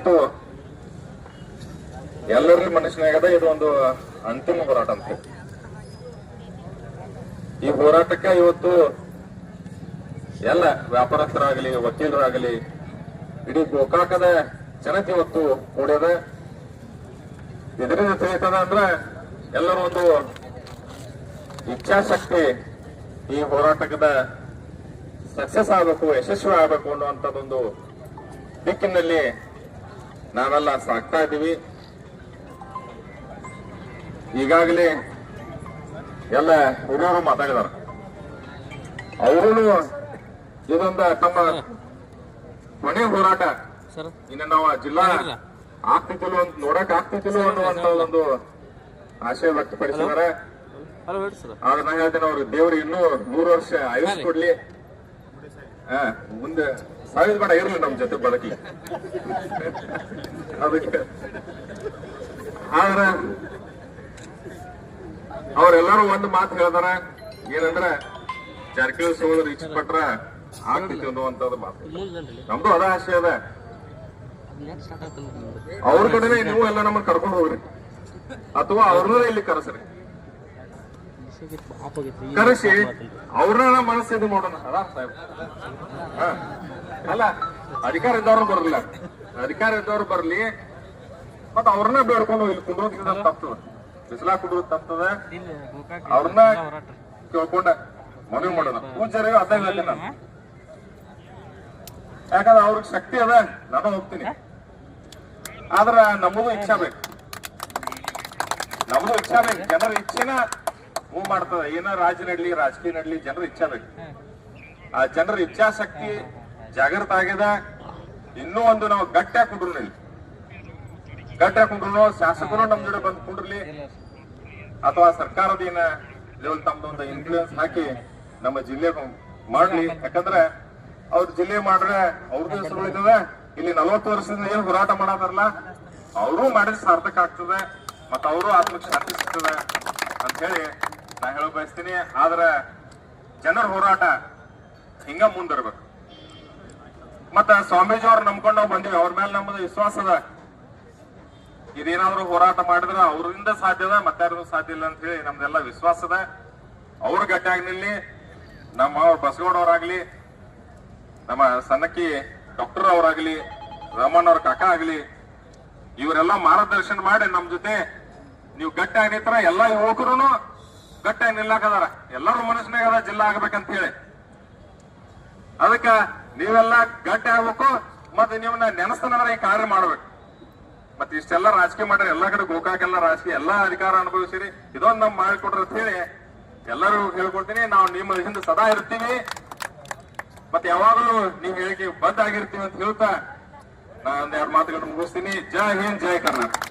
ಇವತ್ತು ಎಲ್ಲರ ಮನಸ್ಸಿನಾಗದ ಇದು ಒಂದು ಅಂತಿಮ ಹೋರಾಟ ಅಂತ. ಈ ಹೋರಾಟಕ್ಕೆ ಇವತ್ತು ಎಲ್ಲ ವ್ಯಾಪಾರಸ್ಥರಾಗಲಿ, ವಕೀಲರಾಗಲಿ, ಇಡೀ ಗೋಕಾಕದ ಜನತೆ ಇವತ್ತು ಕೂಡ್ಯದ. ಇದರಿಂದ ತಿಳಿತದ ಅಂದ್ರೆ ಎಲ್ಲರೂ ಒಂದು ಇಚ್ಛಾಶಕ್ತಿ ಈ ಹೋರಾಟದ ಸಕ್ಸಸ್ ಆಗಬೇಕು, ಯಶಸ್ವಿ ಆಗಬೇಕು ಅನ್ನುವಂಥದ್ದೊಂದು ದಿಕ್ಕಿನಲ್ಲಿ ನಾವೆಲ್ಲ ಸಾಗ್ತಾ ಇದ್ದೀವಿ. ಈಗಾಗಲೇ ಎಲ್ಲ ಹಿರಿಯರು ಮಾತಾಡಿದಾರ. ಅವರು ಇದೊಂದು ತಮ್ಮ ಕೊನೆ ಹೋರಾಟ, ಇನ್ನು ನಾವು ಜಿಲ್ಲಾ ಆಗ್ತಿದ್ದಿಲ್ಲ ಅಂತ ನೋಡಕ್ ಆಗ್ತಿದ್ದಿಲ್ಲ ಅನ್ನುವಂತ ಒಂದು ಆಶಯ ವ್ಯಕ್ತಪಡಿಸಿದಾರೆ. ಆದ್ರೆ ನಾ ಹೇಳ್ತೇನೆ, ಅವ್ರಿಗೆ ದೇವ್ರು ಇನ್ನೂ 100 ವರ್ಷ ಆಯುಷ್ ಕೊಡ್ಲಿ, ಮುಂದೆ ಸಾವಿದ ಬೇಡ ಇರ್ಲಿ ನಮ್ ಜೊತೆ ಬದುಕಲಿ. ಅದಕ್ಕೆ ಆದ್ರ ಅವ್ರೆಲ್ಲಾರು ಒಂದು ಮಾತು ಹೇಳ್ತಾರ, ಏನಂದ್ರೆ ಜಾರಕಿಹೊಳಿ ಸಹೋದರು ಇಚ್ಛೆ ಪಟ್ರ ಆಗ್ತೈತಿ ಅನ್ನುವಂಥದ್ದು ಮಾತು. ನಮ್ದು ಅದ ಆಶಯ ಅದ. ಅವ್ರ ಕಡೆನೆ ನೀವು ಎಲ್ಲ ನಮ್ಮನ್ನ ಕರ್ಕೊಂಡು ಹೋಗ್ರಿ, ಅಥವಾ ಅವ್ರನ್ನ ಇಲ್ಲಿ ಕರೆಸ್ರಿ, ಕರೆಸಿ ಅವ್ರನ್ನ ಮನಸ್ಸು ಇದು ಮಾಡೋಣ. ಅದ ಸಾಹೇಬ್, ಅಲ್ಲ ಅಧಿಕಾರ ಇದ್ದವ್ರು ಬರಲಿಲ್ಲ, ಅಧಿಕಾರ ಇದ್ದವ್ರು ಬರ್ಲಿ, ಮತ್ತ ಅವ್ರನ್ನ ಬೇಡ್ಕೊಂಡು ಇಲ್ಲಿ ಕುಂದ್ರೋದ್ ತಪ್ತದ, ಬಿಸಿಲಾ ಕುಂದ್ರೋದ್ ತಪ್ತದ. ಅವ್ರನ್ನ ಕೇಳ್ಕೊಂಡ ಮನವಿ ಮಾಡೋಣ. ಪೂಜಾರಿ ಅದ ಹೇಳ್ತೀನಿ ನಾನು, ಯಾಕಂದ್ರೆ ಅವ್ರಿಗೆ ಶಕ್ತಿ ಅದ, ನಾನು ಹೋಗ್ತೀನಿ. ಆದ್ರ ನಮಗೂ ಇಚ್ಛಾ ಬೇಕು, ನಮಗೂ ಇಚ್ಛಾ ಬೇಕು. ಜನರ ಇಚ್ಛೆನ ಮೂವ್ ಮಾಡ್ತದ. ಏನ ರಾಜ್ಯ ನಡ್ಲಿ, ರಾಜಕೀಯ ನಡ್ಲಿ, ಜನರ ಇಚ್ಛಾ ಬೇಕು. ಆ ಜನರ ಇಚ್ಛಾಶಕ್ತಿ ಜಾಗೃತ ಆಗ್ಯದ. ಇನ್ನೂ ಒಂದು ನಾವು ಗಟ್ಟಿಯಾಗಿ ಕುಂಡ್ರು, ಇಲ್ಲಿ ಗಟ್ಟಿಯಾಗಿ ಕುಂಡ್ರು, ಶಾಸಕರು ನಮ್ ಜೊತೆ ಬಂದು ಕುಂಡ್ರಲಿ, ಅಥವಾ ಸರ್ಕಾರದ ಏನ ಲೆವೆಲ್ ತಮ್ದೊಂದು ಇನ್ಫ್ಲೂಯೆನ್ಸ್ ಹಾಕಿ ನಮ್ಮ ಜಿಲ್ಲೆ ಮಾಡ್ಲಿ. ಯಾಕಂದ್ರೆ ಅವ್ರ ಜಿಲ್ಲೆ ಮಾಡ್ರೆ ಅವ್ರದ್ದು ಹೆಸರು ಉಳಿತದ. ಇಲ್ಲಿ 40 ವರ್ಷದಿಂದ ಏನ್ ಹೋರಾಟ ಮಾಡತಾರಲ್ಲ, ಅವರು ಮಾಡಿದ್ರೆ ಸಾರ್ಥಕ ಆಗ್ತದೆ, ಮತ್ತ ಅವರು ಆತ್ಮಕ್ಕೆ ಶಾಂತಿ ಸಿಗ್ತದೆ ಅಂತ ಹೇಳಿ ನಾ ಹೇಳ ಬಯಸ್ತೀನಿ. ಆದ್ರ ಜನರ ಹೋರಾಟ ಹಿಂಗ ಮುಂದಿರ್ಬೇಕು. ಮತ್ತ ಸ್ವಾಮೀಜಿ ಅವ್ರು ನಂಬ್ಕೊಂಡು ನಾವು ಬಂದಿವಿ, ಅವ್ರ ಮೇಲೆ ನಮ್ಮದು ವಿಶ್ವಾಸ ಅದ. ಇದೇನಾದ್ರು ಹೋರಾಟ ಮಾಡಿದ್ರೆ ಅವ್ರಿಂದ ಸಾಧ್ಯ ಅದ, ಮತ್ತಾರು ಸಾಧ್ಯ ಇಲ್ಲ ಅಂತ ಹೇಳಿ ನಮ್ದೆಲ್ಲ ವಿಶ್ವಾಸ ಅದ. ಅವ್ರ ಗಟ್ಟಿಯಾಗಿ ನಿಲ್ಲಿ. ನಮ್ಮ ಬಸಗೌಡ ಅವರಾಗ್ಲಿ, ನಮ್ಮ ಸನ್ನಕ್ಕಿ ಡಾಕ್ಟರ್ ಅವರಾಗ್ಲಿ, ರಮಣ್ ಅವ್ರ ಕಾಕ ಆಗ್ಲಿ, ಇವರೆಲ್ಲ ಮಾರ್ಗದರ್ಶನ ಮಾಡಿ ನಮ್ ಜೊತೆ ನೀವು ಗಟ್ಟಿಯಾಗಿ ನಿಂತರ ಎಲ್ಲಾ ಯುವಕರು ಗಟ್ಟಿಯಾಗಿ ನಿಲ್ಲಾಕದಾರ. ಎಲ್ಲರೂ ಮನಸ್ಸಿನಾಗ ಅದ ಜಿಲ್ಲಾ ಆಗ್ಬೇಕಂತ ಹೇಳಿ. ಅದಕ್ಕ ನೀವೆಲ್ಲ ಗಟ್ಟಿ ಆಗ್ಬೇಕು, ಮತ್ತೆ ನೀವನ್ನ ನೆನಸ್ತಾನಂದ್ರೆ ಈ ಕಾರ್ಯ ಮಾಡ್ಬೇಕು. ಮತ್ತೆ ಇಷ್ಟೆಲ್ಲ ರಾಜಕೀಯ ಮಾಡ್ರಿ, ಎಲ್ಲಾ ಕಡೆ ಗೋಕಾಕೆಲ್ಲ ರಾಜಕೀಯ ಎಲ್ಲಾ ಅಧಿಕಾರ ಅನುಭವಿಸಿರಿ, ಇದೊಂದು ನಮ್ ಮಾಡಿಕೊಡ್ರಿ ಅಂತ ಹೇಳಿ ಎಲ್ಲರೂ ಹೇಳ್ಕೊಡ್ತೀನಿ. ನಾವು ನಿಮ್ಮ ಹಿಂದೆ ಸದಾ ಇರ್ತೀವಿ, ಮತ್ತೆ ಯಾವಾಗಲೂ ನೀವು ಹೇಳಿಕೆ ಬದ್ಧ ಆಗಿರ್ತೀವಿ ಅಂತ ಹೇಳ್ತಾ ನಾ ಒಂದೆರಡು ಮಾತುಗಳನ್ನು ಮುಗಿಸ್ತೀನಿ. ಜೈ ಹಿಂದ್, ಜೈ ಕರ್ನಾಟಕ.